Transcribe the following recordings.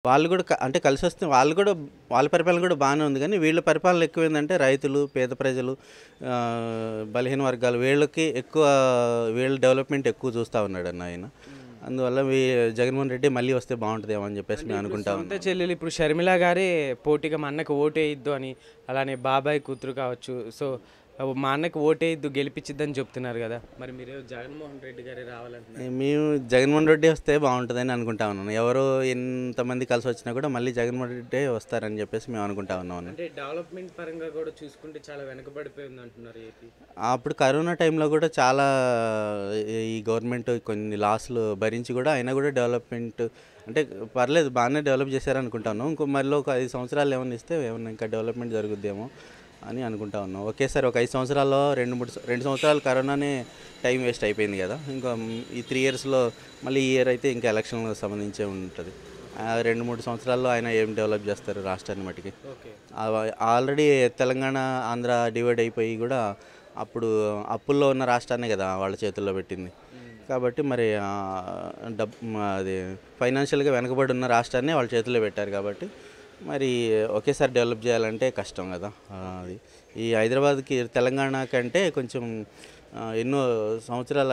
వాళ్ళు గూడా అంటే కలిసొస్తే వాళ్ళు గూడా వాళ్ళ పరిపాలన గూడా బానే ఉంది గానీ, వీళ్ళ పరిపాలన ఎక్కువేందంటే రైతులు, పేద ప్రజలు, బలహీన వర్గాలు వీళ్ళకి ఎక్కువ వీళ్ళ డెవలప్‌మెంట్ ఎక్కువ చూస్తా ఉన్నాడన్న ఆయన. అందువల్ల జగన్‌మోహన్ రెడ్డి మళ్ళీ వస్తే బావుంటదేమో అని జెప్పేసి అంటే మేము ఇప్పుడు అనుకుంటా సొంత ఉన్నాం. చెల్లెలు ఇప్పుడు షర్మిల గారే పోటీగా మా అన్నకి ఓటేయొద్దు అని, అలానే బాబాయ్ కూతురు కావచ్చు. సో, మా అన్నకి ఓటేయొద్దు గెలిపిచ్చిద్దని చెప్తున్నారు గదా! మరి మీరు జగన్మోహన్ రెడ్డి గారే రావాలంటున్నారు. మేము జగన్‌మోహన్ రెడ్డి వస్తే బావుంటదని అనుకుంటా ఉన్నాను. ఎవరు ఎంతమంది కలిసొచ్చినా కూడా మళ్ళీ జగన్‌మోహన్ రెడ్డే వస్తారని జెప్పేసి మేము అనుకుంటా ఉన్నాము. అంటే డెవలప్‌మెంట్ పరంగా గూడా చూసుకుంటే చాలా వెనకబడిపోయిందంటున్నారు ఏపీ. అప్పుడు కరోనా టైంలో గూడా చాలా ఈ గవర్నమెంట్ కొన్ని లాస్‌లు భరించి గూడా అయినా గూడా డెవలప్‌మెంట్ అంటే పర్లేదు బానే డెవలప్ చేశారనుకుంటాను. మళ్ళీ ఒక 5 సంవత్సరాలు ఏమన్నా ఇస్తే ఏమన్నా ఇంకా డెవలప్‌మెంట్ జరుగుద్దేమో అని అనుకుంటా ఉన్నాం. ఒకేసారి ఒక 5 సంవత్సరాల్లో 2 సంవత్సరాలు కరోనానే టైం వేస్ట్ అయిపోయింది గదా! ఇంకా ఈ 3 ఇయర్స్‌లో మళ్ళీ ఈ ఇయర్ అయితే ఇంకా ఎలక్షన్‌లకు సంబంధించే ఉంటది. 2, 3 సంవత్సరాల్లో ఆయన ఏం డెవలప్ చేస్తారు రాష్ట్రాన్ని మటికి. Okay. Already Telangana, Andhra divide అయిపోయి గూడా అప్పుడు అప్పుల్లో ఉన్న రాష్ట్రాన్నే గదా వాళ్ళ చేతుల్లో పెట్టింది. కాబట్టి మరి అది ఫైనాన్షియల్‌గా వెనకబడి ఉన్న రాష్ట్రాన్ని వాళ్ళ చేతుల్లో పెట్టారు కాబట్టి, మరి ఒకేసారి డెవలప్ చేయాలంటే కష్టం గదా! అది. ఈ హైదరాబాద్‌కి తెలంగాణ కంటే కొంచెం ఎన్నో సంవత్సరాల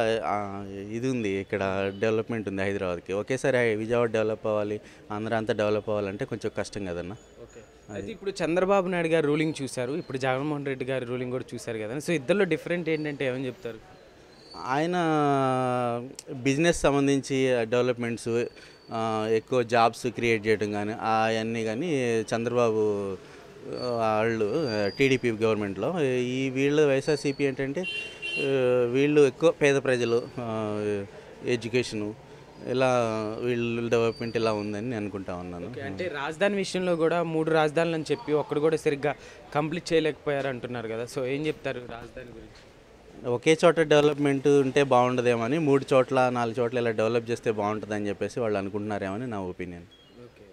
ఇది ఉంది ఇక్కడ డెవలప్‌మెంట్ ఉంది హైదరాబాద్‌కి. ఒకేసారి విజయవాడ డెవలప్ అవ్వాలి, ఆంధ్ర అంతా డెవలప్ అవ్వాలంటే కొంచెం కష్టం గదన్న! ఓకే. అయితే ఇప్పుడు చంద్రబాబు నాయుడు గారు రూలింగ్ చూసారు. ఇప్పుడు జగన్మోహన్ రెడ్డి గారి రూలింగ్ గూడా చూసారు గదా! సో, ఇద్దరిలో డిఫరెంట్ ఏంటంటే ఏమని చెప్తారు? ఆయన బిజినెస్ సంబంధించి డెవలప్‌మెంట్స్, ఎక్కువ జాబ్స్ క్రియేట్ చేయడం గానీ, అయన్నీ గానీ చంద్రబాబు వాళ్ళు టీడీపీ గవర్నమెంట్‌లో. వీళ్ళు వైఎస్ఆర్‌సీపీ ఏంటంటే వీళ్ళు ఎక్కువ పేద ప్రజలు, ఎడ్యుకేషను ఇలా వీళ్ళ డెవలప్‌మెంట్ ఇలా ఉందని నేను అనుకుంటా ఉన్నాను. ఓకే. అంటే రాజధాని విషయంలో గూడా 3 రాజధానులని చెప్పి ఒక్కటి గూడా సరిగ్గా కంప్లీట్ చేయలేకపోయారు అంటున్నారు గదా! సో, ఏం చెప్తారు రాజధాని గురించి? ఒకే చోట డెవలప్‌మెంట్ ఉంటే బావుండదేమో అని 3 చోట్ల, 4 చోట్ల ఇలా డెవలప్ చేస్తే బావుంటదని చెప్పేసి వాళ్ళు అనుకుంటున్నారేమో అని నా ఒపీనియన్. ఓకే.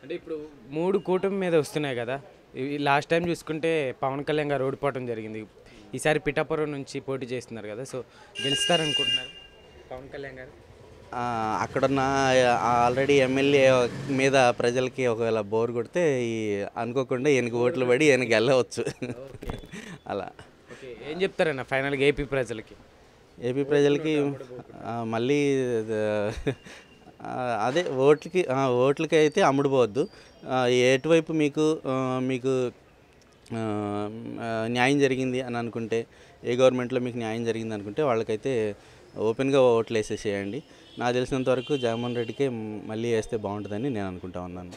అంటే ఇప్పుడు 3 కూటమి మీద వస్తున్నాయి గదా! ఇవి లాస్ట్ టైం చూసుకుంటే పవన్ కళ్యాణ్ గారు ఓడిపోవడం జరిగింది. ఈసారి పిఠాపురం నుంచి పోటీ చేస్తున్నారు గదా! సో, గెలుస్తారనుకుంటున్నారు పవన్ కళ్యాణ్ గారు? అక్కడున్న ఆల్రెడీ ఎమ్మెల్యే మీద ప్రజలకి ఒకవేళ బోర్ కొడితే అనుకోకుండా ఈయనకి ఓట్లు పడి ఈయన గెలవచ్చు. ఓకే. అలా. ఓకే. ఏం చెప్తారన్న ఫైనల్‌గా ఏపీ ప్రజలకి? ఏపీ ప్రజలకి మళ్ళీ అదే ఓట్లకి అయితే అమ్ముడుపోవద్దు. ఎటువైపు మీకు న్యాయం జరిగింది అని అనుకుంటే, ఏ గవర్నమెంట్‌లో మీకు న్యాయం జరిగింది అనుకుంటే వాళ్ళకైతే ఓపెన్‌గా ఓట్లేసేసేయండి. నాకు తెలిసినంత వరకు జగన్మోహన్ రెడ్డికే మళ్ళీ వేస్తే బాగుంటుందని నేను అనుకుంటా ఉన్నాను.